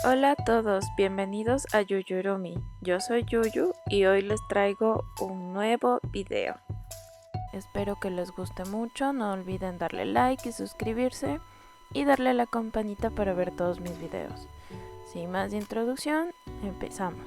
Hola a todos, bienvenidos a Yuyurumi. Yo soy Yuyu y hoy les traigo un nuevo video. Espero que les guste mucho, no olviden darle like y suscribirse y darle a la campanita para ver todos mis videos. Sin más introducción, empezamos.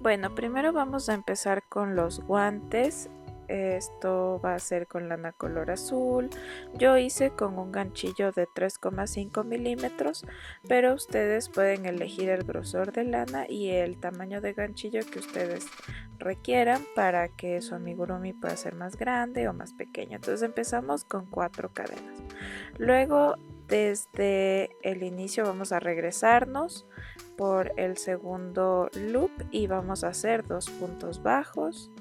Bueno, primero vamos a empezar con los guantes. Esto va a ser con lana color azul. Yo hice con un ganchillo de 3,5 milímetros, pero ustedes pueden elegir el grosor de lana y el tamaño de ganchillo que ustedes requieran para que su amigurumi pueda ser más grande o más pequeño. Entonces empezamos con 4 cadenas. Luego, desde el inicio vamos a regresarnos por el segundo loop y vamos a hacer 2 puntos bajos.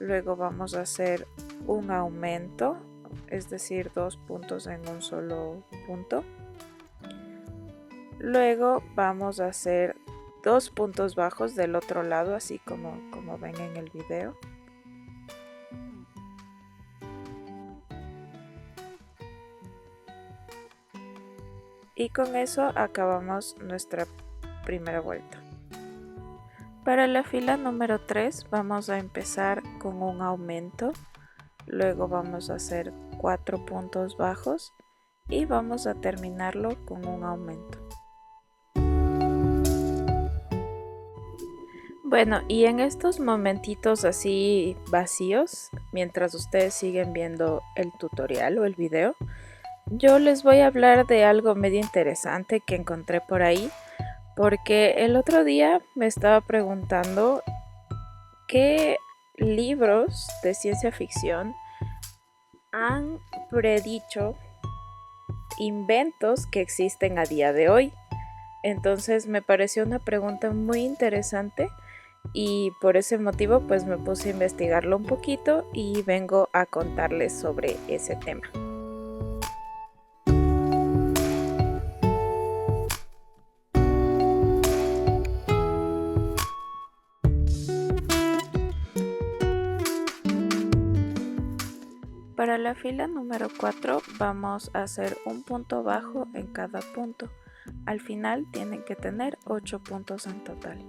Luego vamos a hacer un aumento, es decir, 2 puntos en un solo punto. Luego vamos a hacer 2 puntos bajos del otro lado, así como ven en el video. Y con eso acabamos nuestra primera vuelta. Para la fila número 3 vamos a empezar con un aumento, luego vamos a hacer 4 puntos bajos y vamos a terminarlo con un aumento. Bueno, y en estos momentitos así vacíos, mientras ustedes siguen viendo el tutorial o el video, yo les voy a hablar de algo medio interesante que encontré por ahí. Porque el otro día me estaba preguntando qué libros de ciencia ficción han predicho inventos que existen a día de hoy. Entonces me pareció una pregunta muy interesante y por ese motivo pues me puse a investigarlo un poquito y vengo a contarles sobre ese tema. Para la fila número 4 vamos a hacer un punto bajo en cada punto. Al final tienen que tener 8 puntos en total.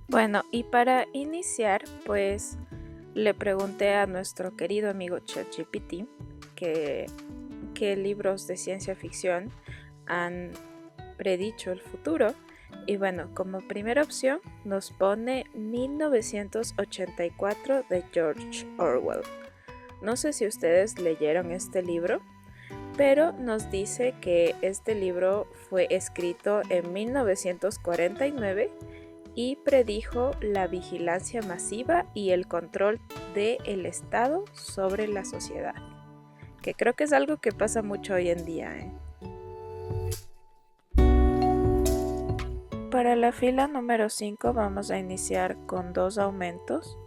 Bueno, y para iniciar, pues le pregunté a nuestro querido amigo ChatGPT qué libros de ciencia ficción han predicho el futuro. Y bueno, como primera opción nos pone 1984 de George Orwell. No sé si ustedes leyeron este libro, pero nos dice que este libro fue escrito en 1949 y predijo la vigilancia masiva y el control del Estado sobre la sociedad, que creo que es algo que pasa mucho hoy en día, ¿eh? Para la fila número 5 vamos a iniciar con 2 aumentos,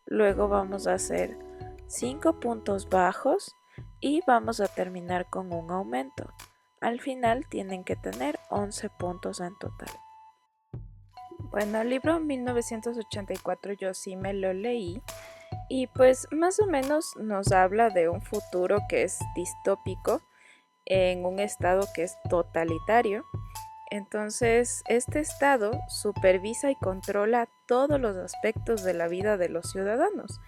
luego vamos a hacer 5 puntos bajos y vamos a terminar con un aumento. Al final tienen que tener 11 puntos en total. Bueno, el libro 1984 yo sí me lo leí y pues más o menos nos habla de un futuro que es distópico en un estado que es totalitario. Entonces, este estado supervisa y controla todos los aspectos de la vida de los ciudadanos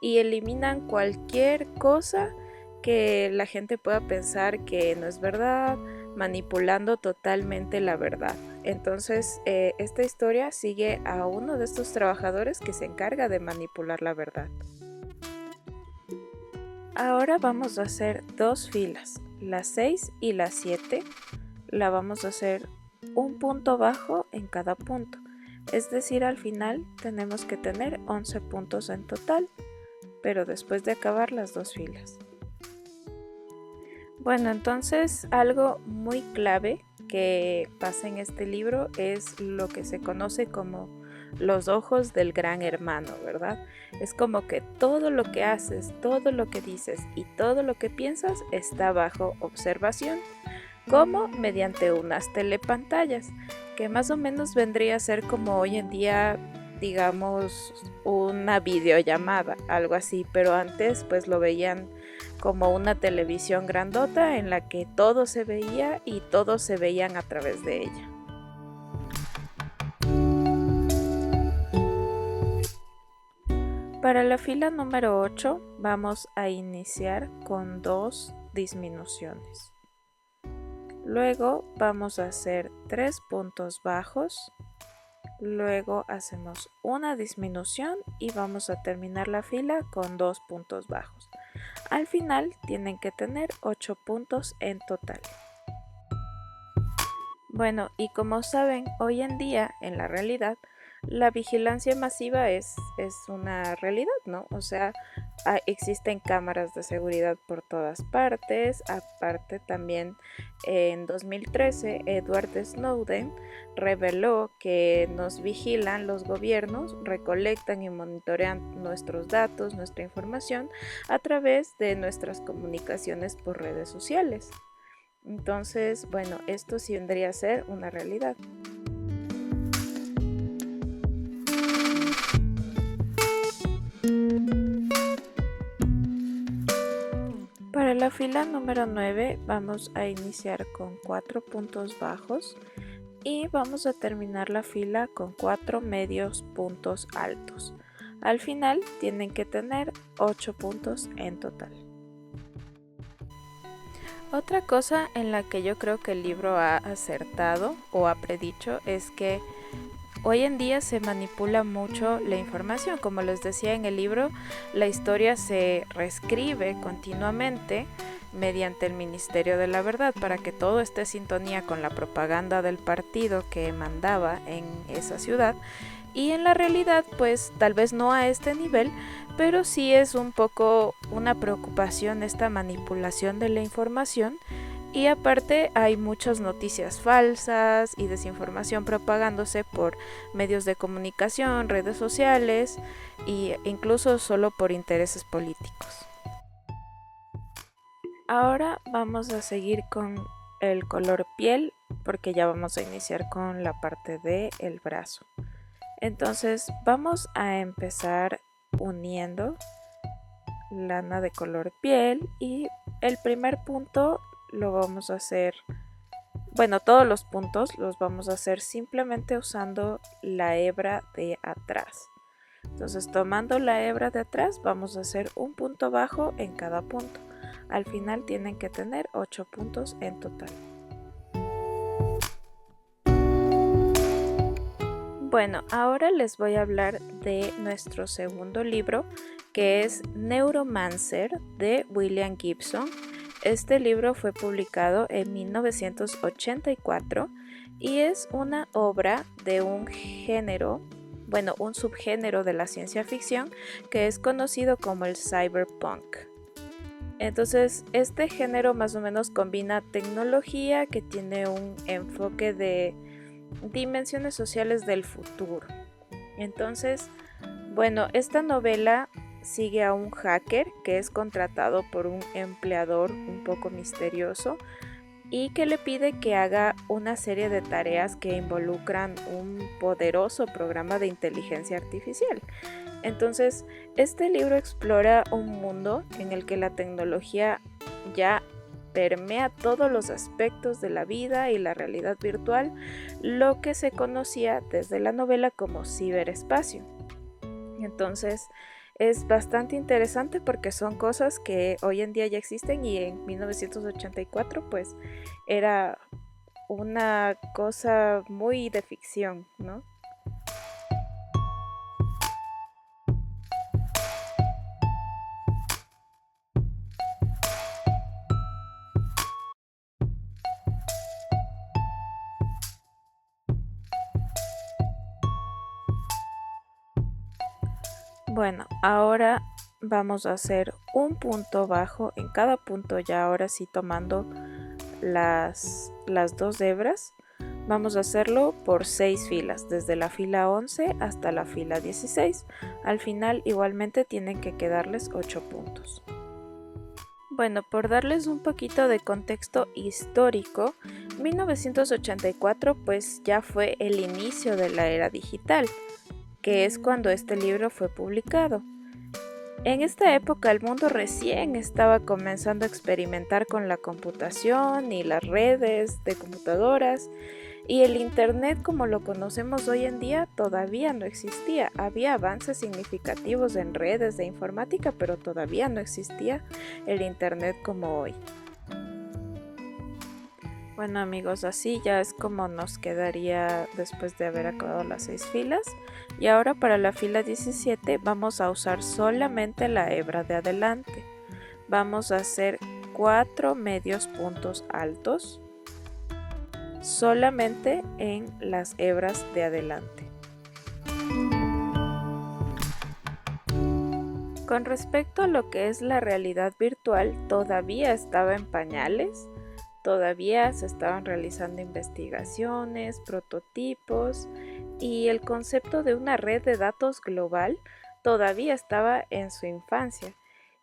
y eliminan cualquier cosa que la gente pueda pensar que no es verdad, manipulando totalmente la verdad. Entonces, esta historia sigue a uno de estos trabajadores que se encarga de manipular la verdad. Ahora vamos a hacer 2 filas, la 6 y la 7. La vamos a hacer un punto bajo en cada punto, es decir, al final tenemos que tener 11 puntos en total, pero después de acabar las 2 filas. Bueno, entonces algo muy clave que pasa en este libro es lo que se conoce como los ojos del gran hermano, ¿verdad? Es como que todo lo que haces, todo lo que dices y todo lo que piensas está bajo observación, como mediante unas telepantallas, que más o menos vendría a ser como hoy en día, digamos, una videollamada, algo así, pero antes pues lo veían como una televisión grandota en la que todo se veía y todos se veían a través de ella. Para la fila número 8 vamos a iniciar con 2 disminuciones. Luego vamos a hacer 3 puntos bajos. Luego hacemos una disminución y vamos a terminar la fila con 2 puntos bajos. Al final tienen que tener 8 puntos en total. Bueno, y como saben, hoy en día, en la realidad, la vigilancia masiva es una realidad, ¿no? O sea, existen cámaras de seguridad por todas partes. Aparte, también en 2013, Edward Snowden reveló que nos vigilan los gobiernos, recolectan y monitorean nuestros datos, nuestra información, a través de nuestras comunicaciones por redes sociales. Entonces, bueno, esto sí vendría a ser una realidad. Para la fila número 9 vamos a iniciar con 4 puntos bajos y vamos a terminar la fila con 4 medios puntos altos. Al final tienen que tener 8 puntos en total. Otra cosa en la que yo creo que el libro ha acertado o ha predicho es que hoy en día se manipula mucho la información. Como les decía en el libro, la historia se reescribe continuamente mediante el Ministerio de la Verdad para que todo esté en sintonía con la propaganda del partido que mandaba en esa ciudad. Y en la realidad, pues tal vez no a este nivel, pero sí es un poco una preocupación esta manipulación de la información. Y aparte hay muchas noticias falsas y desinformación propagándose por medios de comunicación, redes sociales e incluso solo por intereses políticos. Ahora vamos a seguir con el color piel porque ya vamos a iniciar con la parte del brazo. Entonces vamos a empezar uniendo lana de color piel y el primer punto lo vamos a hacer, bueno, todos los puntos los vamos a hacer simplemente usando la hebra de atrás. Entonces tomando la hebra de atrás vamos a hacer un punto bajo en cada punto. Al final tienen que tener 8 puntos en total. Bueno, ahora les voy a hablar de nuestro segundo libro, que es Neuromancer de William Gibson. Este libro fue publicado en 1984 y es una obra de un género, bueno, un subgénero de la ciencia ficción que es conocido como el cyberpunk. Entonces, este género más o menos combina tecnología que tiene un enfoque de dimensiones sociales del futuro. Entonces, bueno, esta novela sigue a un hacker que es contratado por un empleador un poco misterioso y que le pide que haga una serie de tareas que involucran un poderoso programa de inteligencia artificial. Entonces, este libro explora un mundo en el que la tecnología ya permea todos los aspectos de la vida y la realidad virtual, lo que se conocía desde la novela como ciberespacio. Entonces, es bastante interesante porque son cosas que hoy en día ya existen y en 1984 pues era una cosa muy de ficción, ¿no? Bueno, ahora vamos a hacer un punto bajo en cada punto, ya ahora sí tomando las 2 hebras. Vamos a hacerlo por 6 filas, desde la fila 11 hasta la fila 16. Al final igualmente tienen que quedarles 8 puntos. Bueno, por darles un poquito de contexto histórico, 1984 pues ya fue el inicio de la era digital, que es cuando este libro fue publicado. En esta época el mundo recién estaba comenzando a experimentar con la computación y las redes de computadoras, y el Internet como lo conocemos hoy en día todavía no existía. Había avances significativos en redes de informática, pero todavía no existía el Internet como hoy. Bueno amigos, así ya es como nos quedaría después de haber acabado las 6 filas. Y ahora para la fila 17 vamos a usar solamente la hebra de adelante. Vamos a hacer 4 medios puntos altos solamente en las hebras de adelante. Con respecto a lo que es la realidad virtual, todavía estaba en pañales. Todavía se estaban realizando investigaciones, prototipos, y el concepto de una red de datos global todavía estaba en su infancia.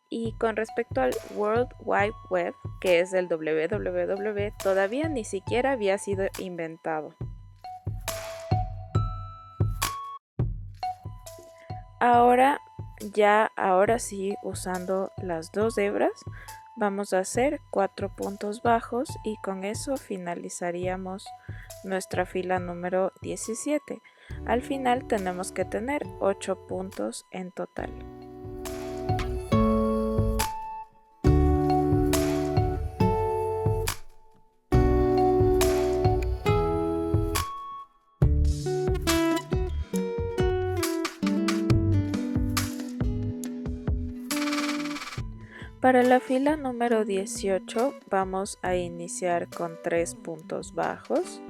Y con respecto al World Wide Web, que es el www, todavía ni siquiera había sido inventado. Ahora sí, usando las dos hebras, vamos a hacer 4 puntos bajos y con eso finalizaríamos nuestra fila número 17. Al final tenemos que tener 8 puntos en total. Para la fila número 18 vamos a iniciar con 3 puntos bajos,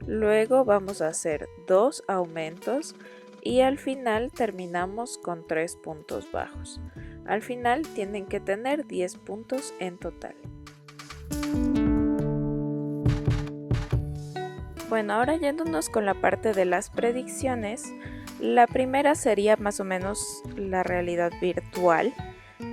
luego vamos a hacer 2 aumentos y al final terminamos con 3 puntos bajos. Al final tienen que tener 10 puntos en total. Bueno, ahora yéndonos con la parte de las predicciones, la primera sería más o menos la realidad virtual,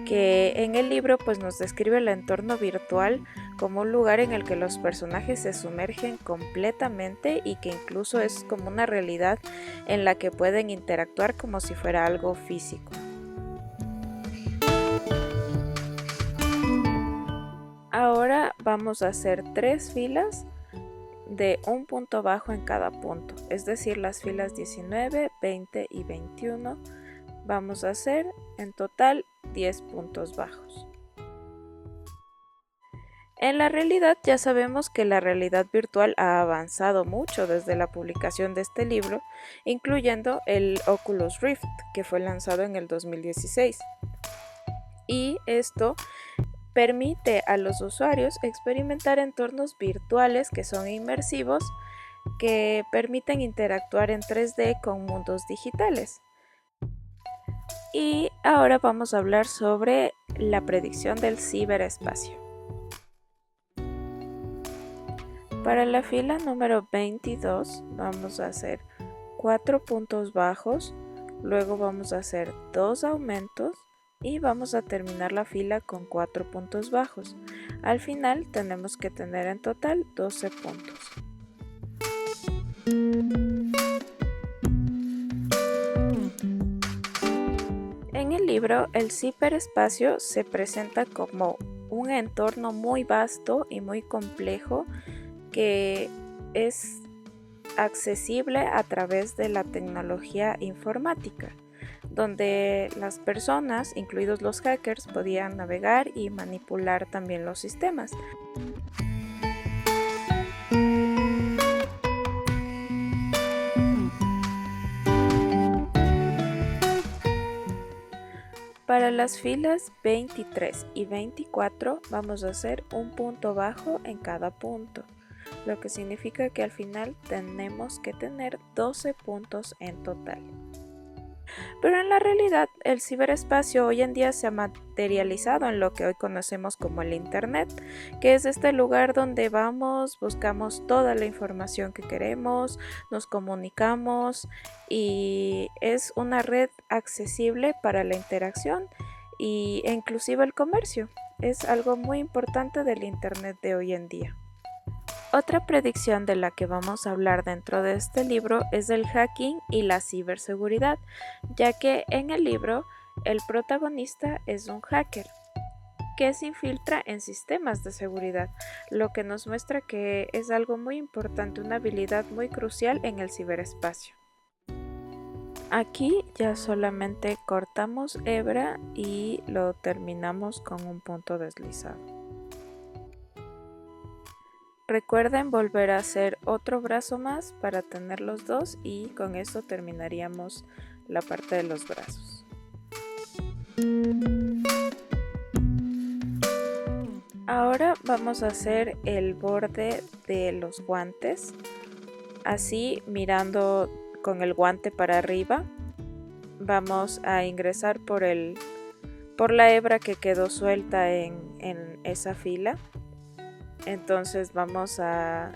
que en el libro pues nos describe el entorno virtual como un lugar en el que los personajes se sumergen completamente y que incluso es como una realidad en la que pueden interactuar como si fuera algo físico. Ahora vamos a hacer 3 filas de un punto bajo en cada punto, es decir, las filas 19, 20 y 21. Vamos a hacer en total 10 puntos bajos. En la realidad ya sabemos que la realidad virtual ha avanzado mucho desde la publicación de este libro, incluyendo el Oculus Rift, que fue lanzado en el 2016. Y esto permite a los usuarios experimentar entornos virtuales que son inmersivos, que permiten interactuar en 3D con mundos digitales. Y ahora vamos a hablar sobre la predicción del ciberespacio. Para la fila número 22 vamos a hacer 4 puntos bajos, luego vamos a hacer 2 aumentos y vamos a terminar la fila con 4 puntos bajos. Al final tenemos que tener en total 12 puntos. En el libro, el ciberespacio se presenta como un entorno muy vasto y muy complejo que es accesible a través de la tecnología informática, donde las personas, incluidos los hackers, podían navegar y manipular también los sistemas. Para las filas 23 y 24 vamos a hacer un punto bajo en cada punto, lo que significa que al final tenemos que tener 12 puntos en total. Pero en la realidad, el ciberespacio hoy en día se ha materializado en lo que hoy conocemos como el Internet, que es este lugar donde vamos, buscamos toda la información que queremos, nos comunicamos y es una red accesible para la interacción e inclusive el comercio. Es algo muy importante del Internet de hoy en día. Otra predicción de la que vamos a hablar dentro de este libro es el hacking y la ciberseguridad, ya que en el libro El protagonista es un hacker que se infiltra en sistemas de seguridad, lo que nos muestra que es algo muy importante, una habilidad muy crucial en el ciberespacio. Aquí ya solamente cortamos hebra y lo terminamos con un punto deslizado. Recuerden volver a hacer otro brazo más para tener los dos y con eso terminaríamos la parte de los brazos. Ahora vamos a hacer el borde de los guantes, así mirando con el guante para arriba. Vamos a ingresar por la hebra que quedó suelta en esa fila. Entonces vamos a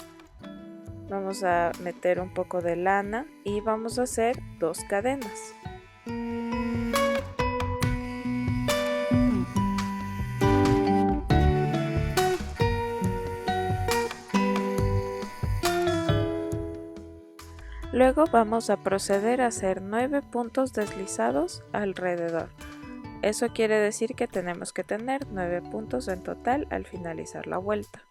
meter un poco de lana y vamos a hacer 2 cadenas. Luego vamos a proceder a hacer 9 puntos deslizados alrededor. Eso quiere decir que tenemos que tener 9 puntos en total al finalizar la vuelta.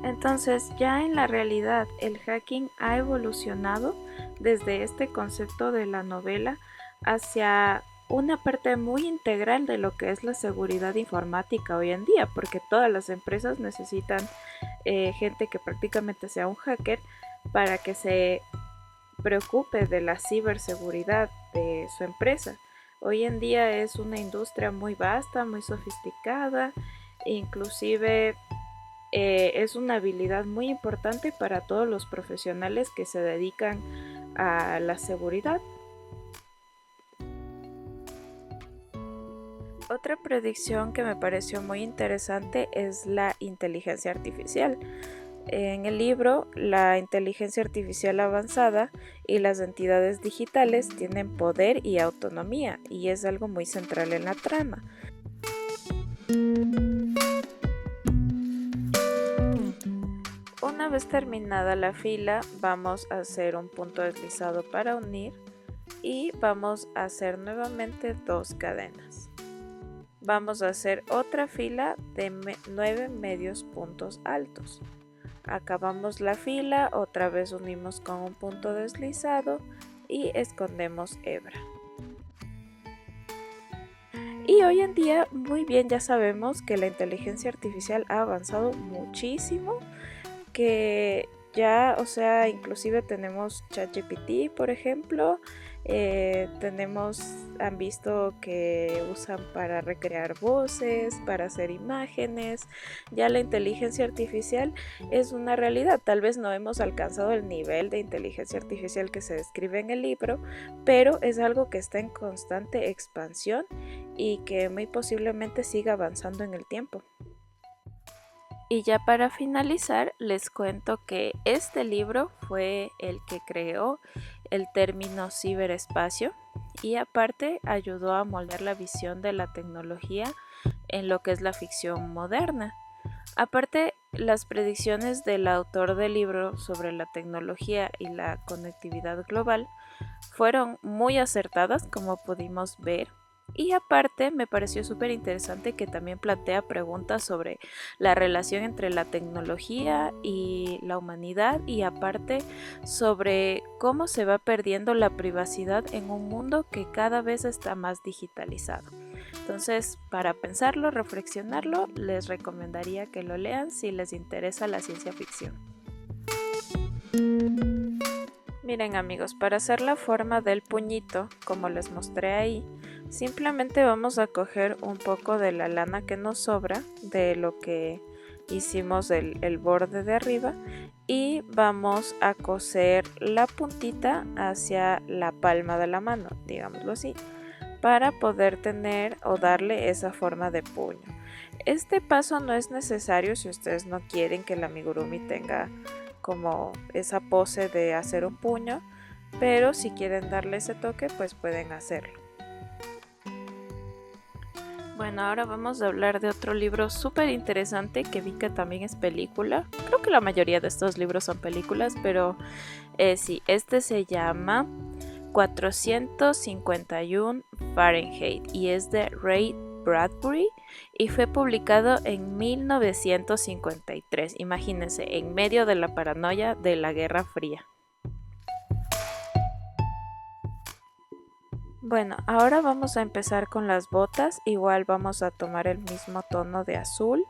Entonces, ya en la realidad el hacking ha evolucionado desde este concepto de la novela hacia una parte muy integral de lo que es la seguridad informática hoy en día, porque todas las empresas necesitan gente que prácticamente sea un hacker para que se preocupe de la ciberseguridad de su empresa. Hoy en día es una industria muy vasta, muy sofisticada, inclusive es una habilidad muy importante para todos los profesionales que se dedican a la seguridad. Otra predicción que me pareció muy interesante es la inteligencia artificial. En el libro, la inteligencia artificial avanzada y las entidades digitales tienen poder y autonomía, y es algo muy central en la trama. Una vez terminada la fila, vamos a hacer un punto deslizado para unir y vamos a hacer nuevamente 2 cadenas. Vamos a hacer otra fila de 9 medios puntos altos. Acabamos la fila, otra vez unimos con un punto deslizado y escondemos hebra. Y hoy en día, muy bien, ya sabemos que la inteligencia artificial ha avanzado muchísimo, que ya, o sea, inclusive tenemos ChatGPT, por ejemplo, han visto que usan para recrear voces, para hacer imágenes. Ya la inteligencia artificial es una realidad. Tal vez no hemos alcanzado el nivel de inteligencia artificial que se describe en el libro, pero es algo que está en constante expansión y que muy posiblemente siga avanzando en el tiempo. Y ya para finalizar, les cuento que este libro fue el que creó el término ciberespacio y aparte ayudó a moldear la visión de la tecnología en lo que es la ficción moderna. Aparte, las predicciones del autor del libro sobre la tecnología y la conectividad global fueron muy acertadas, como pudimos ver. Y aparte me pareció súper interesante que también plantea preguntas sobre la relación entre la tecnología y la humanidad y aparte sobre cómo se va perdiendo la privacidad en un mundo que cada vez está más digitalizado. Entonces, para pensarlo, reflexionarlo, les recomendaría que lo lean si les interesa la ciencia ficción. Miren amigos, para hacer la forma del puñito, como les mostré ahí, simplemente vamos a coger un poco de la lana que nos sobra de lo que hicimos el borde de arriba y vamos a coser la puntita hacia la palma de la mano, digámoslo así, para poder tener o darle esa forma de puño. Este paso no es necesario si ustedes no quieren que el amigurumi tenga como esa pose de hacer un puño, pero si quieren darle ese toque pues pueden hacerlo. Bueno, ahora vamos a hablar de otro libro súper interesante que vi que también es película. Creo que la mayoría de estos libros son películas, pero sí, este se llama 451 Fahrenheit y es de Ray Bradbury y fue publicado en 1953. Imagínense, en medio de la paranoia de la Guerra Fría. Bueno, ahora vamos a empezar con las botas. Igual vamos a tomar el mismo tono de azul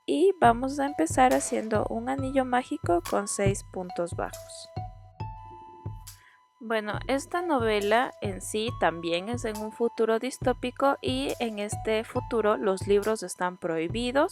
y vamos a empezar haciendo un anillo mágico con 6 puntos bajos. Bueno, esta novela en sí también es en un futuro distópico y en este futuro los libros están prohibidos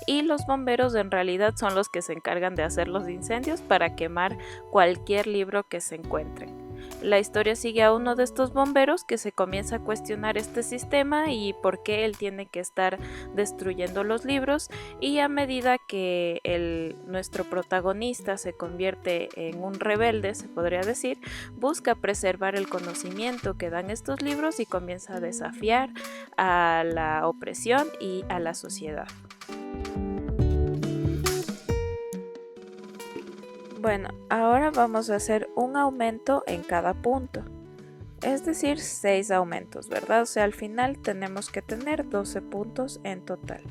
y los bomberos en realidad son los que se encargan de hacer los incendios para quemar cualquier libro que se encuentren. La historia sigue a uno de estos bomberos que se comienza a cuestionar este sistema y por qué él tiene que estar destruyendo los libros, y a medida que nuestro protagonista se convierte en un rebelde, se podría decir, busca preservar el conocimiento que dan estos libros y comienza a desafiar a la opresión y a la sociedad. Bueno, ahora vamos a hacer un aumento en cada punto, es decir, 6 aumentos, ¿verdad? O sea, al final tenemos que tener 12 puntos en total.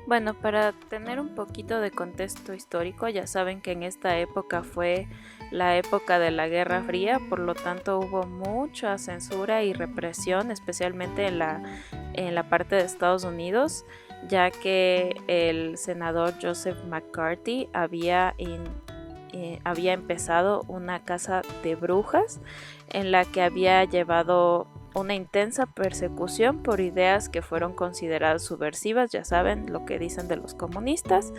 Bueno, para tener un poquito de contexto histórico, ya saben que en esta época fue la época de la Guerra Fría, por lo tanto hubo mucha censura y represión, especialmente en la parte de Estados Unidos, ya que el senador Joseph McCarthy había empezado una caza de brujas en la que había llevado una intensa persecución por ideas que fueron consideradas subversivas, ya saben lo que dicen de los comunistas.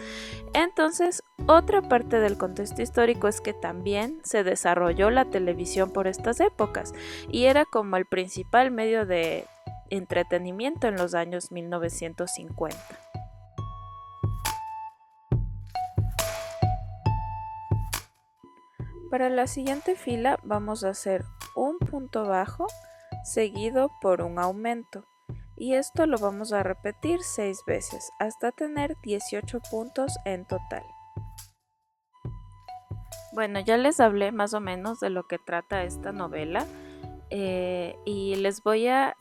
Entonces, otra parte del contexto histórico es que también se desarrolló la televisión por estas épocas y era como el principal medio de entretenimiento en los años 1950. Para la siguiente fila vamos a hacer un punto bajo seguido por un aumento, y esto lo vamos a repetir 6 veces hasta tener 18 puntos en total. Bueno, ya les hablé más o menos de lo que trata esta novela y les voy a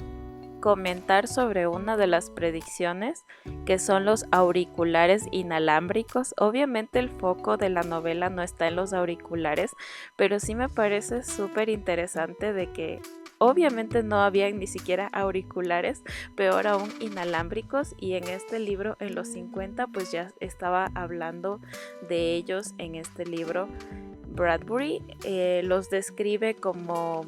comentar sobre una de las predicciones, que son los auriculares inalámbricos. Obviamente el foco de la novela no está en los auriculares, pero sí me parece súper interesante de que obviamente no había ni siquiera auriculares, peor aún inalámbricos, y en este libro en los 50 pues ya estaba hablando de ellos. En este libro Bradbury los describe como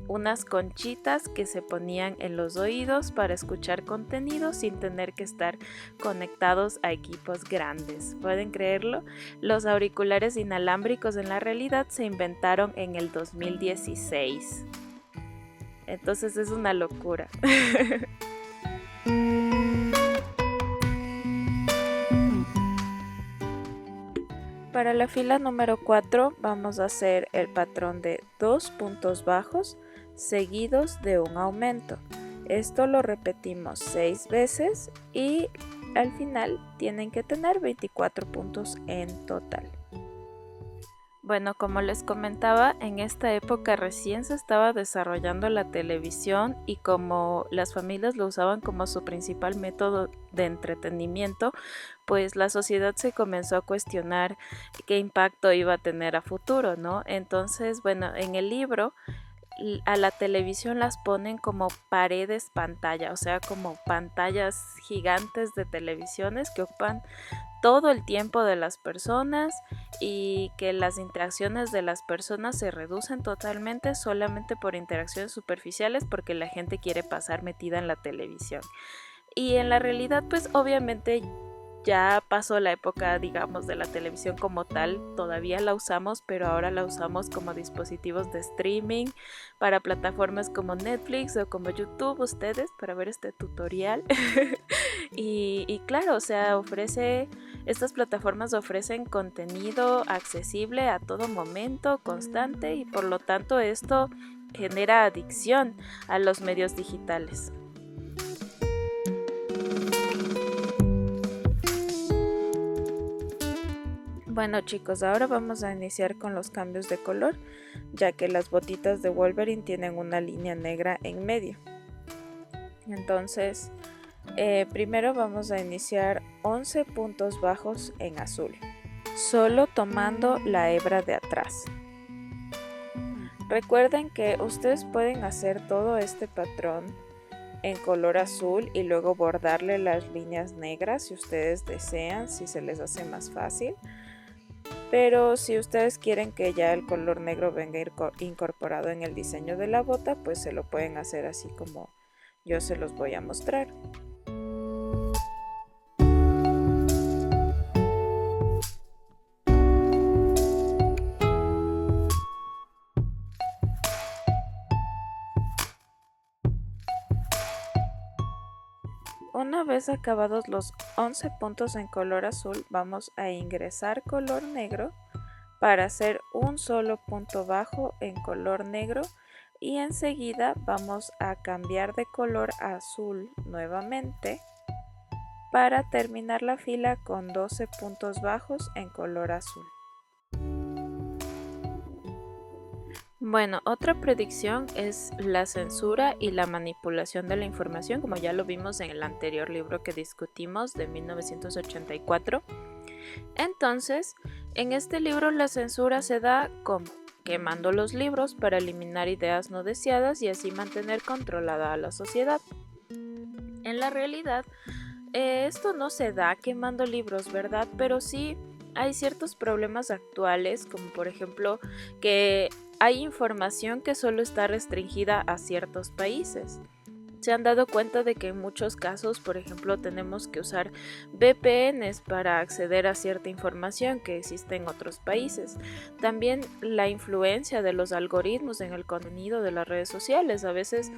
unas conchitas que se ponían en los oídos para escuchar contenido sin tener que estar conectados a equipos grandes. ¿Pueden creerlo? Los auriculares inalámbricos en la realidad se inventaron en el 2016. Entonces es una locura. Para la fila número 4 vamos a hacer el patrón de 2 puntos bajos seguidos de un aumento. Esto lo repetimos 6 veces y al final tienen que tener 24 puntos en total. Bueno, como les comentaba, en esta época recién se estaba desarrollando la televisión y como las familias lo usaban como su principal método de entretenimiento, pues la sociedad se comenzó a cuestionar qué impacto iba a tener a futuro, ¿no? Entonces, bueno, en el libro a la televisión las ponen como paredes pantalla, o sea, como pantallas gigantes de televisiones que ocupan todo el tiempo de las personas y que las interacciones de las personas se reducen totalmente solamente por interacciones superficiales porque la gente quiere pasar metida en la televisión. Y en la realidad pues obviamente ya pasó la época, digamos, de la televisión como tal. Todavía la usamos, pero ahora la usamos como dispositivos de streaming para plataformas como Netflix o como YouTube, ustedes, para ver este tutorial. y claro, o sea, estas plataformas ofrecen contenido accesible a todo momento, constante, y por lo tanto esto genera adicción a los medios digitales. Bueno chicos, ahora vamos a iniciar con los cambios de color, ya que las botitas de Wolverine tienen una línea negra en medio. Entonces, primero vamos a iniciar 11 puntos bajos en azul, solo tomando la hebra de atrás. Recuerden que ustedes pueden hacer todo este patrón en color azul y luego bordarle las líneas negras si ustedes desean, si se les hace más fácil. Pero si ustedes quieren que ya el color negro venga incorporado en el diseño de la bota, pues se lo pueden hacer así como yo se los voy a mostrar. Una vez acabados los 11 puntos en color azul, vamos a ingresar color negro para hacer un solo punto bajo en color negro y enseguida vamos a cambiar de color a azul nuevamente para terminar la fila con 12 puntos bajos en color azul. Bueno, otra predicción es la censura y la manipulación de la información, como ya lo vimos en el anterior libro que discutimos de 1984. Entonces, en este libro la censura se da como quemando los libros para eliminar ideas no deseadas y así mantener controlada a la sociedad. En la realidad, esto no se da quemando libros, ¿verdad? Pero sí hay ciertos problemas actuales, como por ejemplo que hay información que solo está restringida a ciertos países. Se han dado cuenta de que en muchos casos, por ejemplo, tenemos que usar VPNs para acceder a cierta información que existe en otros países. También la influencia de los algoritmos en el contenido de las redes sociales. A veces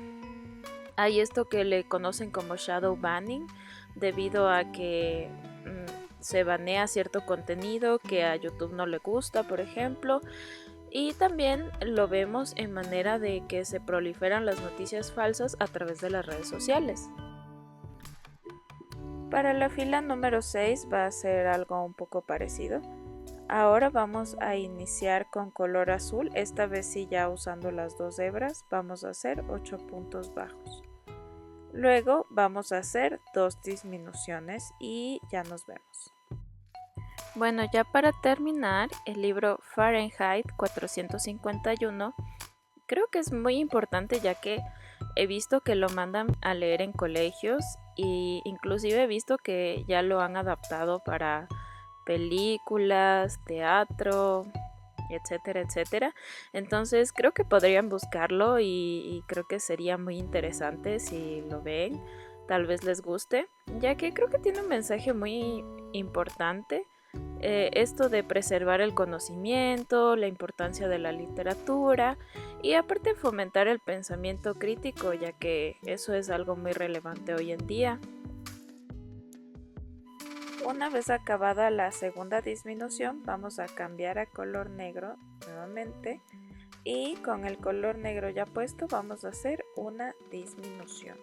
hay esto que le conocen como shadow banning, debido a que se banea cierto contenido que a YouTube no le gusta, por ejemplo. Y también lo vemos en manera de que se proliferan las noticias falsas a través de las redes sociales. Para la fila número 6 va a ser algo un poco parecido. Ahora vamos a iniciar con color azul, esta vez sí ya usando las dos hebras, vamos a hacer 8 puntos bajos. Luego vamos a hacer 2 disminuciones y ya nos vemos. Bueno, ya para terminar, el libro Fahrenheit 451 creo que es muy importante, ya que he visto que lo mandan a leer en colegios e inclusive he visto que ya lo han adaptado para películas, teatro, etcétera, etcétera. Entonces creo que podrían buscarlo y creo que sería muy interesante si lo ven, tal vez les guste, ya que creo que tiene un mensaje muy importante. Esto de preservar el conocimiento, la importancia de la literatura y aparte fomentar el pensamiento crítico, ya que eso es algo muy relevante hoy en día. Una vez acabada la segunda disminución, vamos a cambiar a color negro nuevamente y con el color negro ya puesto vamos a hacer una disminución.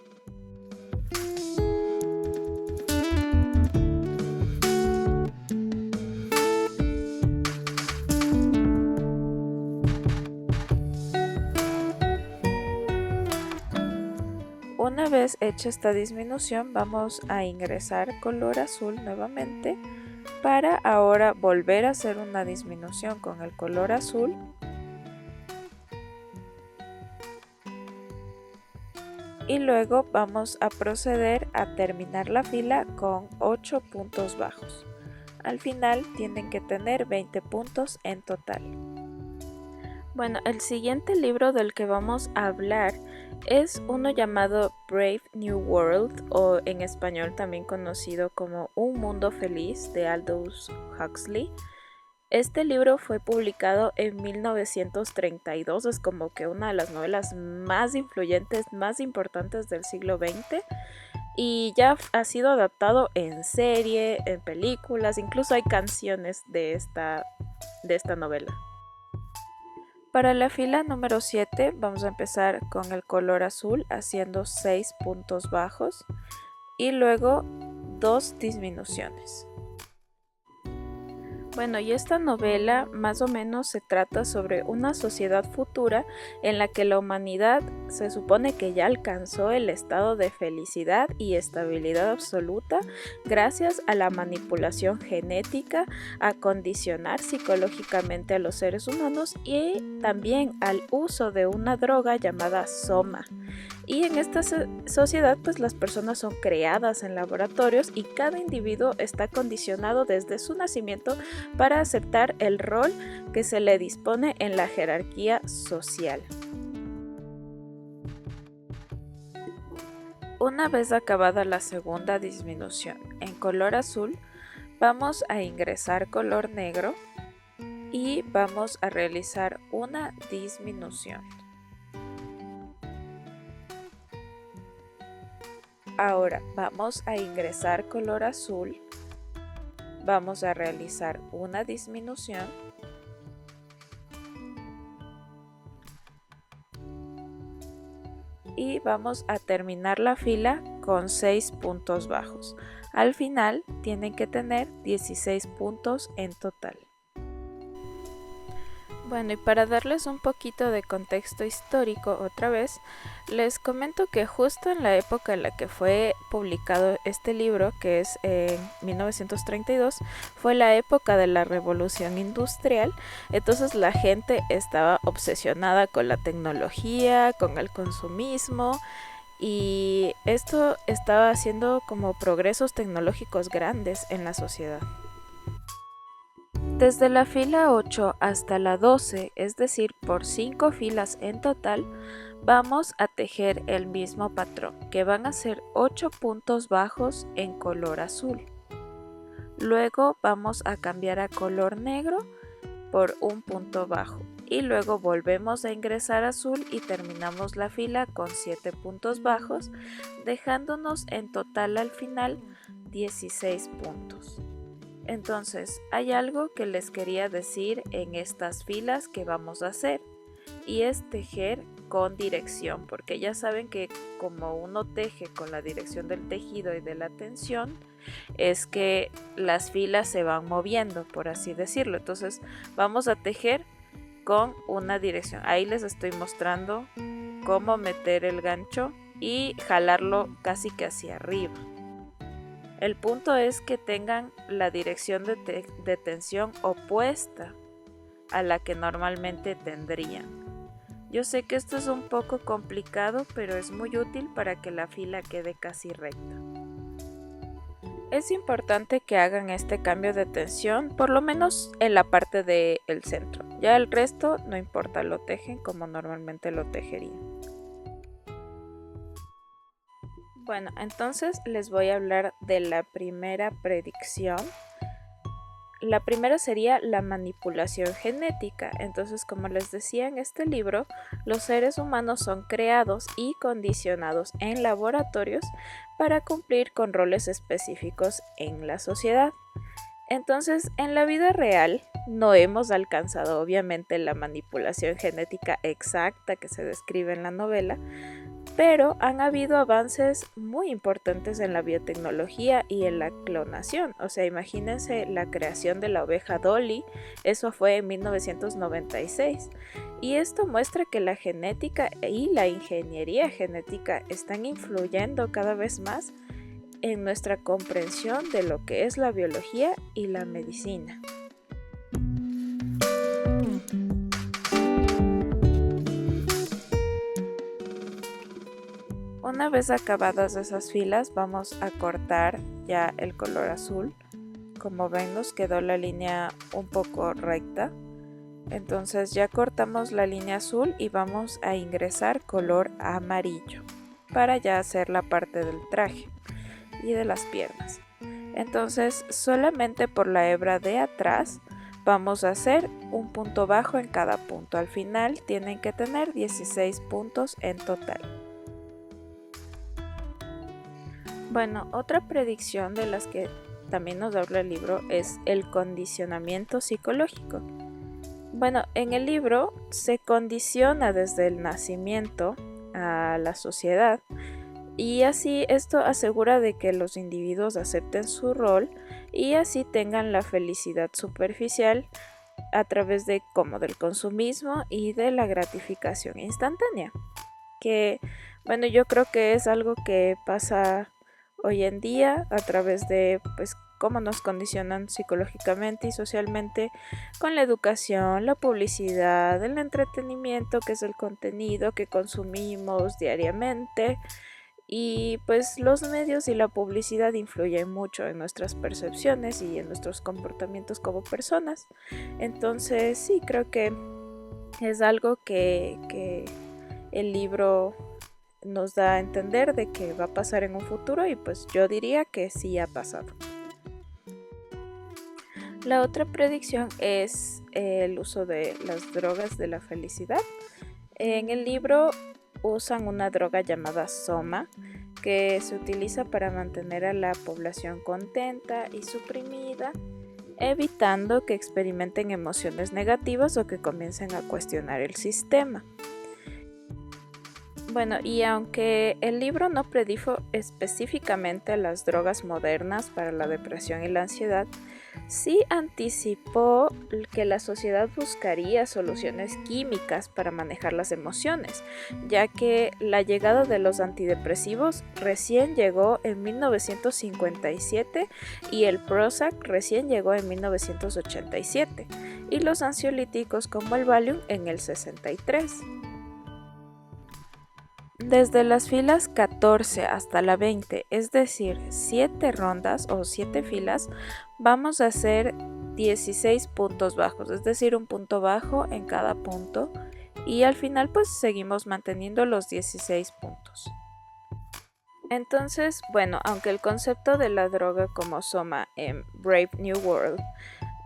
Una vez hecha esta disminución, vamos a ingresar color azul nuevamente para ahora volver a hacer una disminución con el color azul. Y luego vamos a proceder a terminar la fila con 8 puntos bajos. Al final tienen que tener 20 puntos en total. Bueno, el siguiente libro del que vamos a hablar es uno llamado Brave New World, o en español también conocido como Un Mundo Feliz, de Aldous Huxley. Este libro fue publicado en 1932, es como que una de las novelas más influyentes, más importantes del siglo XX, y ya ha sido adaptado en serie, en películas, incluso hay canciones de esta novela. Para la fila número 7 vamos a empezar con el color azul haciendo 6 puntos bajos y luego 2 disminuciones. Bueno, y esta novela más o menos se trata sobre una sociedad futura en la que la humanidad se supone que ya alcanzó el estado de felicidad y estabilidad absoluta gracias a la manipulación genética, a condicionar psicológicamente a los seres humanos y también al uso de una droga llamada soma. Y en esta sociedad pues las personas son creadas en laboratorios y cada individuo está condicionado desde su nacimiento para aceptar el rol que se le dispone en la jerarquía social. Una vez acabada la segunda disminución en color azul, vamos a ingresar color negro y vamos a realizar una disminución. Ahora vamos a ingresar color azul, vamos a realizar una disminución y vamos a terminar la fila con 6 puntos bajos. Al final tienen que tener 16 puntos en total. Bueno, y para darles un poquito de contexto histórico otra vez, les comento que justo en la época en la que fue publicado este libro, que es en 1932, fue la época de la Revolución Industrial. Entonces la gente estaba obsesionada con la tecnología, con el consumismo, y esto estaba haciendo como progresos tecnológicos grandes en la sociedad. Desde la fila 8 hasta la 12, es decir, por 5 filas en total, vamos a tejer el mismo patrón, que van a ser 8 puntos bajos en color azul. Luego vamos a cambiar a color negro por un punto bajo y luego volvemos a ingresar azul y terminamos la fila con 7 puntos bajos, dejándonos en total al final 16 puntos. Entonces, hay algo que les quería decir en estas filas que vamos a hacer y es tejer con dirección, porque ya saben que como uno teje con la dirección del tejido y de la tensión, es que las filas se van moviendo, por así decirlo. Entonces, vamos a tejer con una dirección. Ahí les estoy mostrando cómo meter el gancho y jalarlo casi que hacia arriba. El punto es que tengan la dirección de tensión opuesta a la que normalmente tendrían. Yo sé que esto es un poco complicado, pero es muy útil para que la fila quede casi recta. Es importante que hagan este cambio de tensión, por lo menos en la parte del centro. Ya el resto no importa, lo tejen como normalmente lo tejerían. Bueno, entonces les voy a hablar de la primera predicción. La primera sería la manipulación genética. Entonces, como les decía en este libro, los seres humanos son creados y condicionados en laboratorios para cumplir con roles específicos en la sociedad. Entonces, en la vida real no hemos alcanzado obviamente la manipulación genética exacta que se describe en la novela, pero han habido avances muy importantes en la biotecnología y en la clonación. O sea, imagínense la creación de la oveja Dolly, eso fue en 1996. Y esto muestra que la genética y la ingeniería genética están influyendo cada vez más en nuestra comprensión de lo que es la biología y la medicina. Una vez acabadas esas filas, vamos a cortar ya el color azul. Como ven, nos quedó la línea un poco recta. Entonces ya cortamos la línea azul y vamos a ingresar color amarillo para ya hacer la parte del traje y de las piernas. Entonces, solamente por la hebra de atrás vamos a hacer un punto bajo en cada punto. Al final tienen que tener 16 puntos en total. Bueno, otra predicción de las que también nos habla el libro es el condicionamiento psicológico. Bueno, en el libro se condiciona desde el nacimiento a la sociedad y así esto asegura de que los individuos acepten su rol y así tengan la felicidad superficial a través de como del consumismo y de la gratificación instantánea. Que bueno, yo creo que es algo que pasa hoy en día a través de pues cómo nos condicionan psicológicamente y socialmente con la educación, la publicidad, el entretenimiento, que es el contenido que consumimos diariamente. Y pues los medios y la publicidad influyen mucho en nuestras percepciones y en nuestros comportamientos como personas. Entonces sí, creo que es algo que el libro nos da a entender de que va a pasar en un futuro y pues yo diría que sí ha pasado. La otra predicción es el uso de las drogas de la felicidad. En el libro usan una droga llamada Soma que se utiliza para mantener a la población contenta y suprimida, evitando que experimenten emociones negativas o que comiencen a cuestionar el sistema. Bueno, y aunque el libro no predijo específicamente las drogas modernas para la depresión y la ansiedad, sí anticipó que la sociedad buscaría soluciones químicas para manejar las emociones, ya que la llegada de los antidepresivos recién llegó en 1957 y el Prozac recién llegó en 1987 y los ansiolíticos como el Valium en el 63. Desde las filas 14 hasta la 20, es decir, 7 rondas o 7 filas, vamos a hacer 16 puntos bajos, es decir, un punto bajo en cada punto y al final pues seguimos manteniendo los 16 puntos. Entonces, bueno, aunque el concepto de la droga como Soma en Brave New World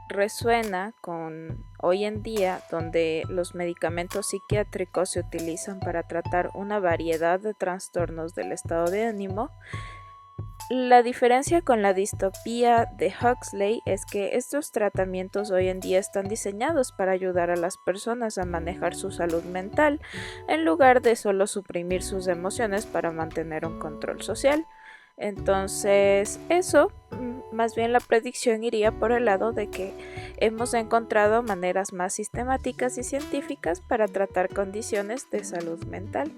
resuena con hoy en día, donde los medicamentos psiquiátricos se utilizan para tratar una variedad de trastornos del estado de ánimo, la diferencia con la distopía de Huxley es que estos tratamientos hoy en día están diseñados para ayudar a las personas a manejar su salud mental, en lugar de solo suprimir sus emociones para mantener un control social. Entonces, eso, más bien la predicción iría por el lado de que hemos encontrado maneras más sistemáticas y científicas para tratar condiciones de salud mental.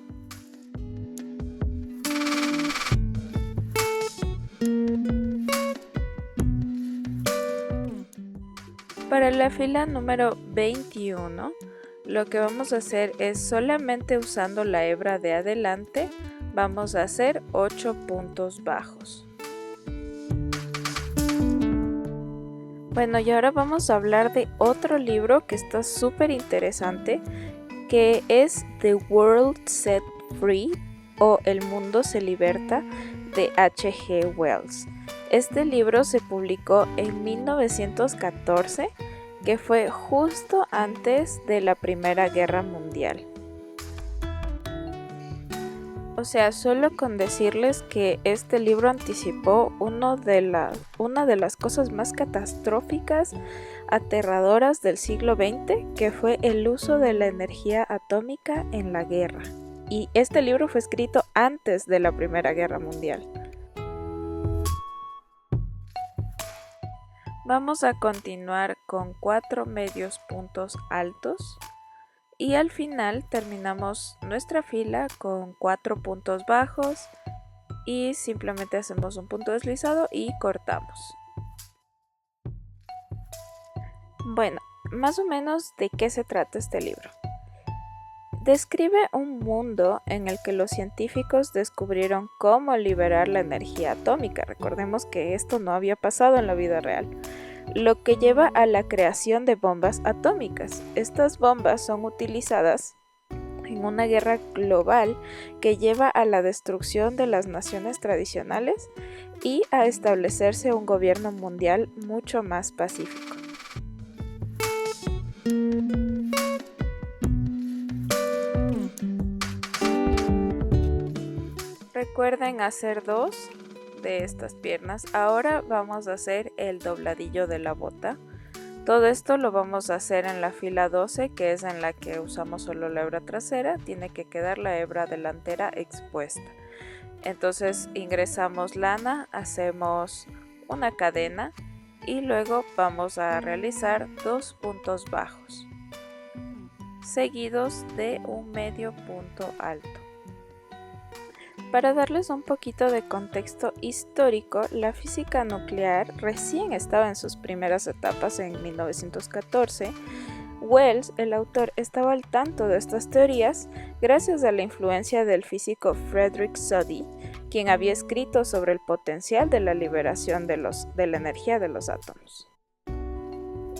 Para la fila número 21, lo que vamos a hacer es solamente usando la hebra de adelante, vamos a hacer 8 puntos bajos. Bueno, y ahora vamos a hablar de otro libro que está súper interesante, que es The World Set Free o El Mundo se Liberta de H.G. Wells. Este libro se publicó en 1914, que fue justo antes de la Primera Guerra Mundial. O sea, solo con decirles que este libro anticipó una de las cosas más catastróficas, aterradoras del siglo XX, que fue el uso de la energía atómica en la guerra. Y este libro fue escrito antes de la Primera Guerra Mundial. Vamos a continuar con 4 medios puntos altos. Y al final terminamos nuestra fila con 4 puntos bajos y simplemente hacemos un punto deslizado y cortamos. Bueno, más o menos de qué se trata este libro. Describe un mundo en el que los científicos descubrieron cómo liberar la energía atómica. Recordemos que esto no había pasado en la vida real, lo que lleva a la creación de bombas atómicas. Estas bombas son utilizadas en una guerra global que lleva a la destrucción de las naciones tradicionales y a establecerse un gobierno mundial mucho más pacífico. Recuerden hacer 2 de estas piernas. Ahora vamos a hacer el dobladillo de la bota. Todo esto lo vamos a hacer en la fila 12, que es en la que usamos solo la hebra trasera. Tiene que quedar la hebra delantera expuesta. Entonces ingresamos lana, hacemos una cadena y luego vamos a realizar 2 puntos bajos, seguidos de un medio punto alto. Para darles un poquito de contexto histórico, la física nuclear recién estaba en sus primeras etapas en 1914. Wells, el autor, estaba al tanto de estas teorías gracias a la influencia del físico Frederick Soddy, quien había escrito sobre el potencial de la liberación de la energía de los átomos.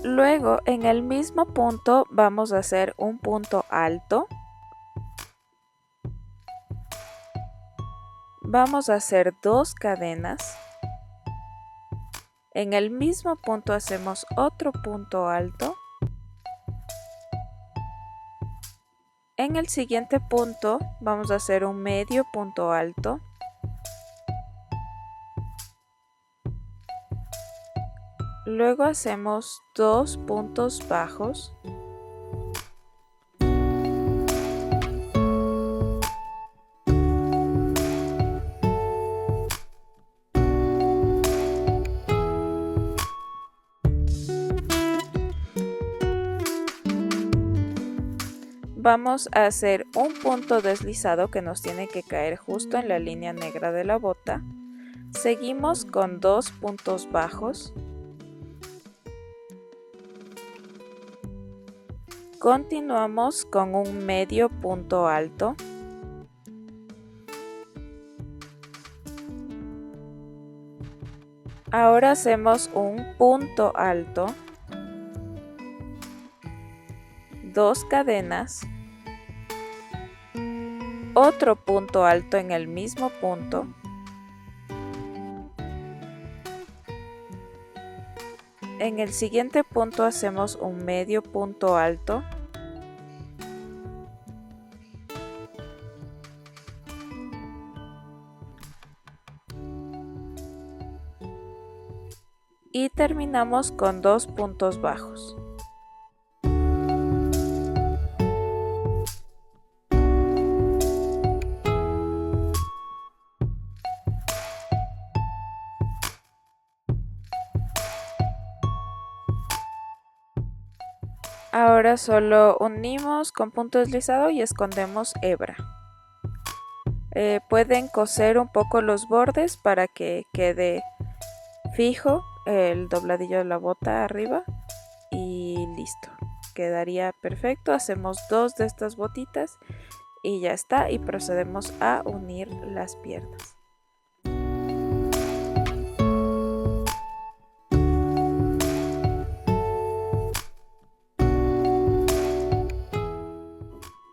Luego, en el mismo punto, vamos a hacer un punto alto. Vamos a hacer 2 cadenas. En el mismo punto hacemos otro punto alto. En el siguiente punto vamos a hacer un medio punto alto. Luego hacemos 2 puntos bajos. Vamos a hacer un punto deslizado que nos tiene que caer justo en la línea negra de la bota. Seguimos con 2 puntos bajos. Continuamos con un medio punto alto. Ahora hacemos un punto alto, 2 cadenas, otro punto alto en el mismo punto, en el siguiente punto hacemos un medio punto alto, y terminamos con 2 puntos bajos. Ahora solo unimos con punto deslizado y escondemos hebra. Pueden coser un poco los bordes para que quede fijo el dobladillo de la bota arriba y listo, quedaría perfecto. Hacemos 2 de estas botitas y ya está, y procedemos a unir las piernas.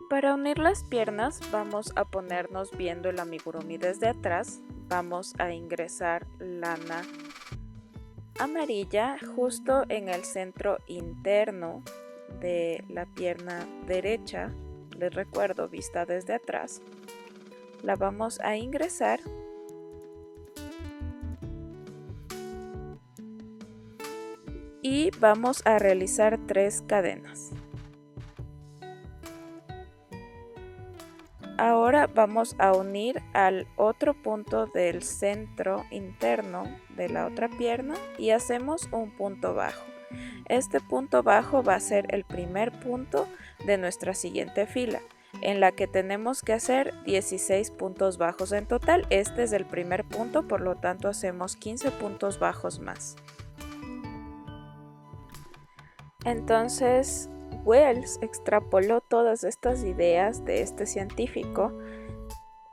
Para unir las piernas vamos a ponernos viendo el amigurumi desde atrás. Vamos a ingresar lana amarilla justo en el centro interno de la pierna derecha. Les recuerdo, vista desde atrás. La vamos a ingresar y vamos a realizar 3 cadenas. Ahora vamos a unir al otro punto del centro interno de la otra pierna y hacemos un punto bajo. Este punto bajo va a ser el primer punto de nuestra siguiente fila, en la que tenemos que hacer 16 puntos bajos en total. Este es el primer punto, por lo tanto hacemos 15 puntos bajos más. Entonces, Wells extrapoló todas estas ideas de este científico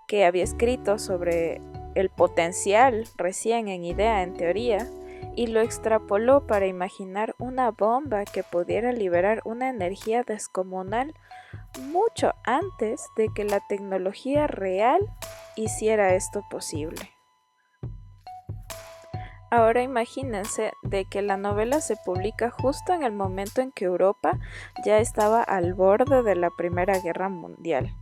que había escrito sobre el potencial recién en idea, en teoría, y lo extrapoló para imaginar una bomba que pudiera liberar una energía descomunal mucho antes de que la tecnología real hiciera esto posible. Ahora imagínense de que la novela se publica justo en el momento en que Europa ya estaba al borde de la Primera Guerra Mundial.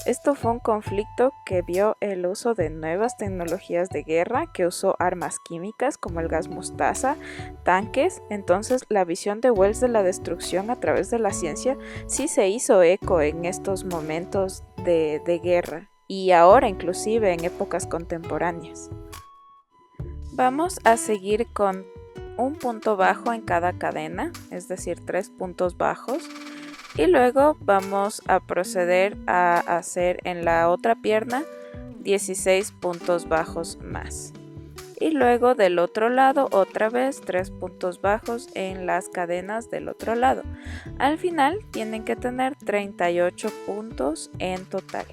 Esto fue un conflicto que vio el uso de nuevas tecnologías de guerra, que usó armas químicas como el gas mostaza, tanques. Entonces la visión de Wells de la destrucción a través de la ciencia sí se hizo eco en estos momentos de guerra y ahora inclusive en épocas contemporáneas. Vamos a seguir con un punto bajo en cada cadena, es decir, 3 puntos bajos. Y luego vamos a proceder a hacer en la otra pierna 16 puntos bajos más. Y luego del otro lado otra vez 3 puntos bajos en las cadenas del otro lado. Al final tienen que tener 38 puntos en total.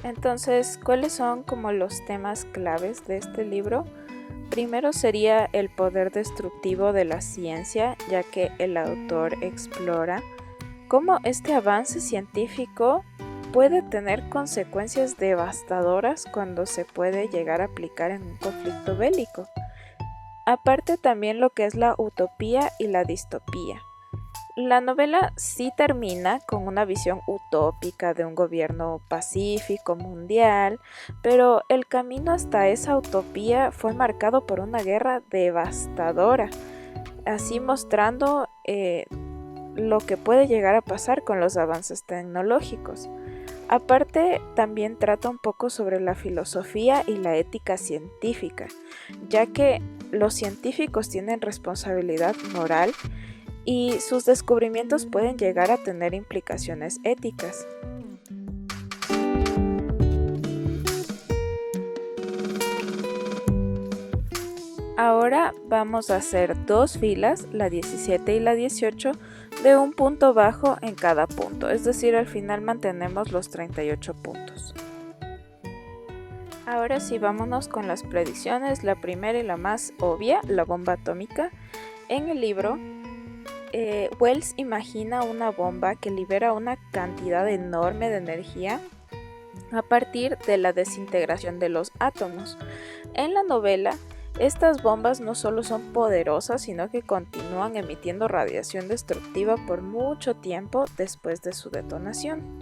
Entonces, ¿cuáles son como los temas claves de este libro? Primero sería el poder destructivo de la ciencia, ya que el autor explora cómo este avance científico puede tener consecuencias devastadoras cuando se puede llegar a aplicar en un conflicto bélico. Aparte también lo que es la utopía y la distopía. La novela sí termina con una visión utópica de un gobierno pacífico mundial, pero el camino hasta esa utopía fue marcado por una guerra devastadora, así mostrando lo que puede llegar a pasar con los avances tecnológicos. Aparte, también trata un poco sobre la filosofía y la ética científica, ya que los científicos tienen responsabilidad moral y sus descubrimientos pueden llegar a tener implicaciones éticas. Ahora vamos a hacer dos filas, la 17 y la 18, de un punto bajo en cada punto, es decir, al final mantenemos los 38 puntos. Ahora sí, vámonos con las predicciones. La primera y la más obvia, la bomba atómica. En el libro, Wells imagina una bomba que libera una cantidad enorme de energía a partir de la desintegración de los átomos. En la novela, estas bombas no solo son poderosas, sino que continúan emitiendo radiación destructiva por mucho tiempo después de su detonación.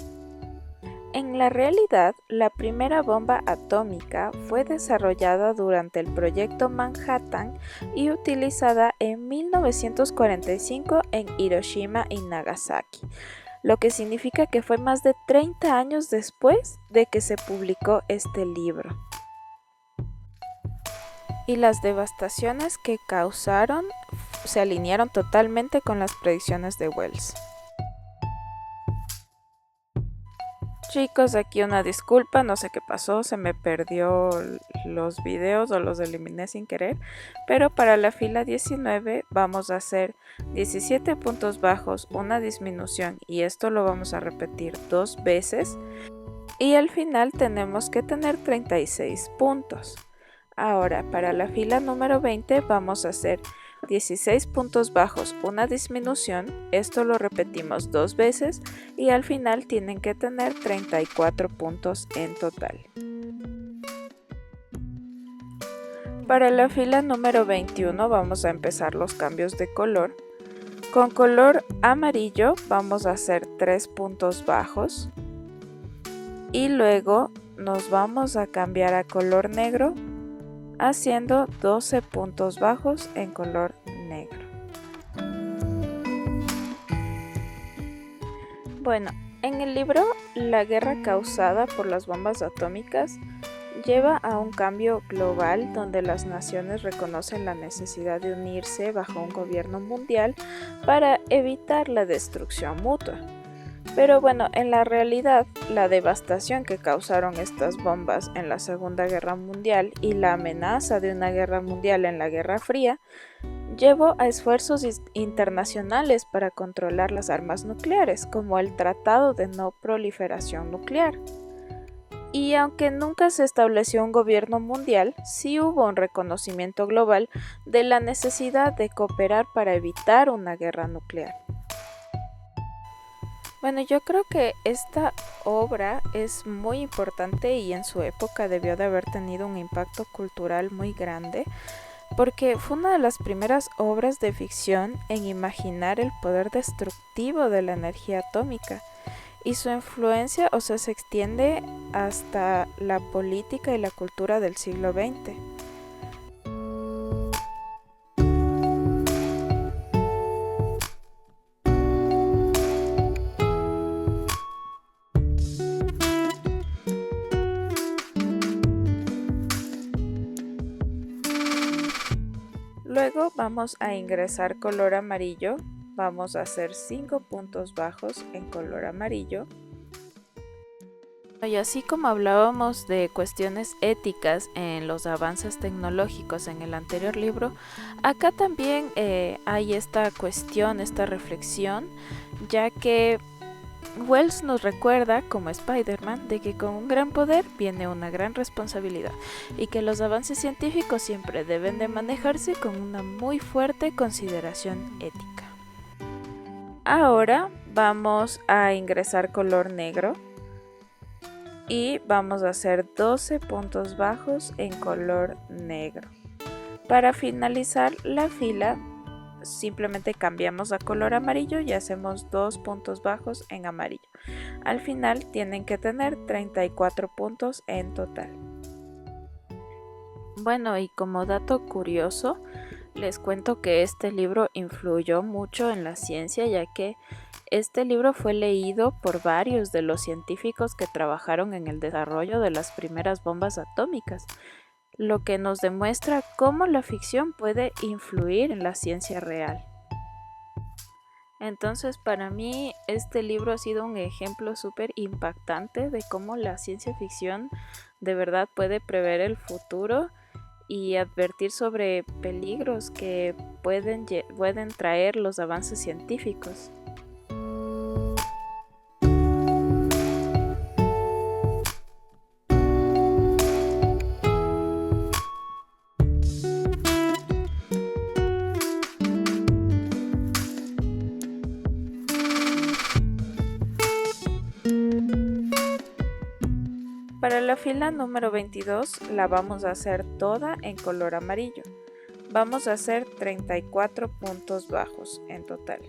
En la realidad, la primera bomba atómica fue desarrollada durante el proyecto Manhattan y utilizada en 1945 en Hiroshima y Nagasaki, lo que significa que fue más de 30 años después de que se publicó este libro. Y las devastaciones que causaron se alinearon totalmente con las predicciones de Wells. Chicos, aquí una disculpa, no sé qué pasó, se me perdió los videos o los eliminé sin querer, pero para la fila 19 vamos a hacer 17 puntos bajos, una disminución, y esto lo vamos a repetir 2 veces, y al final tenemos que tener 36 puntos. Ahora, para la fila número 20 vamos a hacer 16 puntos bajos, una disminución, esto lo repetimos 2 veces y al final tienen que tener 34 puntos en total. Para la fila número 21 vamos a empezar los cambios de color. Con color amarillo vamos a hacer 3 puntos bajos y luego nos vamos a cambiar a color negro haciendo 12 puntos bajos en color negro. Bueno, en el libro, la guerra causada por las bombas atómicas lleva a un cambio global donde las naciones reconocen la necesidad de unirse bajo un gobierno mundial para evitar la destrucción mutua. Pero bueno, en la realidad, la devastación que causaron estas bombas en la Segunda Guerra Mundial y la amenaza de una guerra mundial en la Guerra Fría llevó a esfuerzos internacionales para controlar las armas nucleares, como el Tratado de No Proliferación Nuclear. Y aunque nunca se estableció un gobierno mundial, sí hubo un reconocimiento global de la necesidad de cooperar para evitar una guerra nuclear. Bueno, yo creo que esta obra es muy importante y en su época debió de haber tenido un impacto cultural muy grande, porque fue una de las primeras obras de ficción en imaginar el poder destructivo de la energía atómica. y su influencia, o sea, se extiende hasta la política y la cultura del siglo XX. Luego vamos a ingresar color amarillo. Vamos a hacer 5 puntos bajos en color amarillo. Y así como hablábamos de cuestiones éticas en los avances tecnológicos en el anterior libro, acá también hay esta cuestión, esta reflexión, ya que Wells nos recuerda, como Spider-Man, de que con un gran poder viene una gran responsabilidad y que los avances científicos siempre deben de manejarse con una muy fuerte consideración ética. Ahora vamos a ingresar color negro y vamos a hacer 12 puntos bajos en color negro. Para finalizar la fila, simplemente cambiamos a color amarillo y hacemos 2 puntos bajos en amarillo. Al final tienen que tener 34 puntos en total. Bueno, y como dato curioso, les cuento que este libro influyó mucho en la ciencia, ya que este libro fue leído por varios de los científicos que trabajaron en el desarrollo de las primeras bombas atómicas, lo que nos demuestra cómo la ficción puede influir en la ciencia real. Entonces, para mí este libro ha sido un ejemplo súper impactante de cómo la ciencia ficción de verdad puede prever el futuro y advertir sobre peligros que pueden traer los avances científicos. Para la fila número 22 la vamos a hacer toda en color amarillo. Vamos a hacer 34 puntos bajos en total.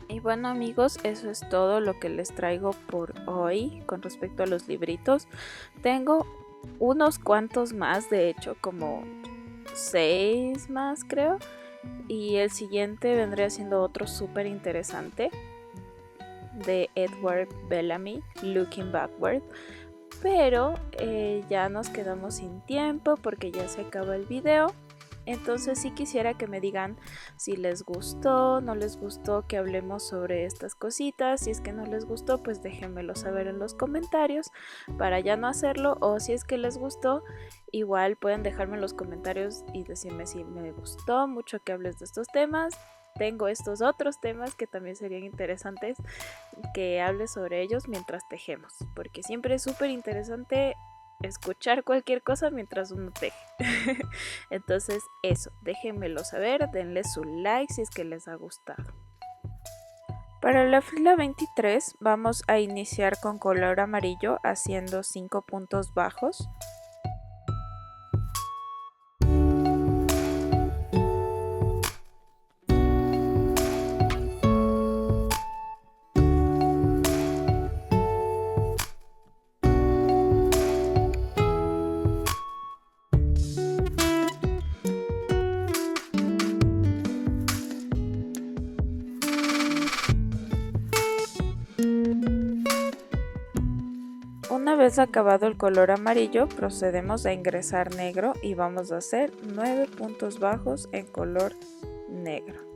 Y bueno amigos, eso es todo lo que les traigo por hoy con respecto a los libritos. Tengo unos cuantos más, de hecho como 6 más creo. Y el siguiente vendría siendo otro súper interesante de Edward Bellamy, Looking Backward. Pero ya nos quedamos sin tiempo porque ya se acabó el video. Entonces sí quisiera que me digan si les gustó, no les gustó que hablemos sobre estas cositas. Si es que no les gustó, pues déjenmelo saber en los comentarios para ya no hacerlo. O si es que les gustó, igual pueden dejarme en los comentarios y decirme si me gustó mucho que hables de estos temas. Tengo estos otros temas que también serían interesantes que hables sobre ellos mientras tejemos, porque siempre es súper interesante escuchar cualquier cosa mientras uno teje. Entonces eso, déjenmelo saber, denle su like si es que les ha gustado. Para la fila 23 vamos a iniciar con color amarillo haciendo 5 puntos bajos. Una vez acabado el color amarillo, procedemos a ingresar negro y vamos a hacer 9 puntos bajos en color negro.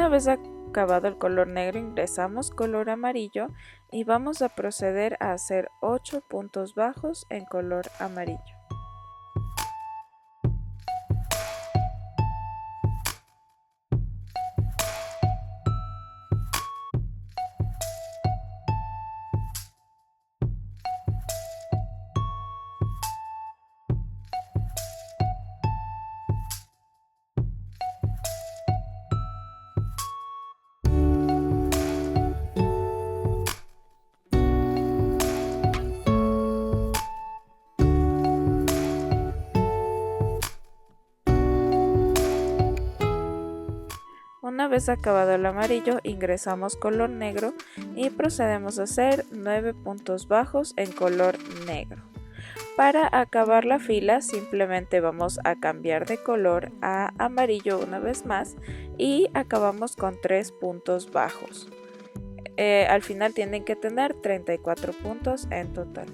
Una vez acabado el color negro, ingresamos color amarillo y vamos a proceder a hacer 8 puntos bajos en color amarillo. Una vez acabado el amarillo, ingresamos color negro y procedemos a hacer 9 puntos bajos en color negro. Para acabar la fila simplemente vamos a cambiar de color a amarillo una vez más y acabamos con 3 puntos bajos. Al final tienen que tener 34 puntos en total.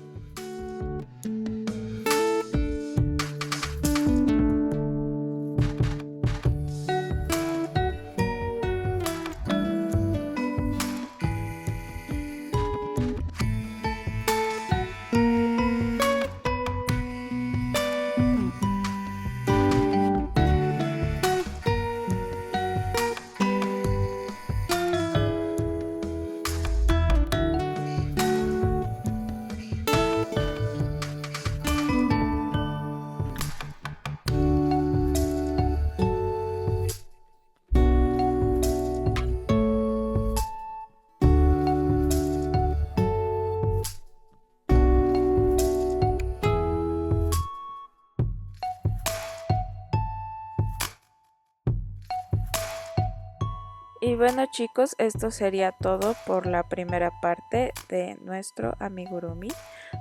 Y bueno chicos, esto sería todo por la primera parte de nuestro amigurumi.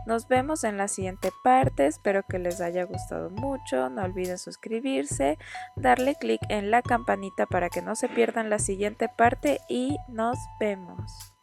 Nos vemos en la siguiente parte, espero que les haya gustado mucho, no olviden suscribirse, darle clic en la campanita para que no se pierdan la siguiente parte y nos vemos.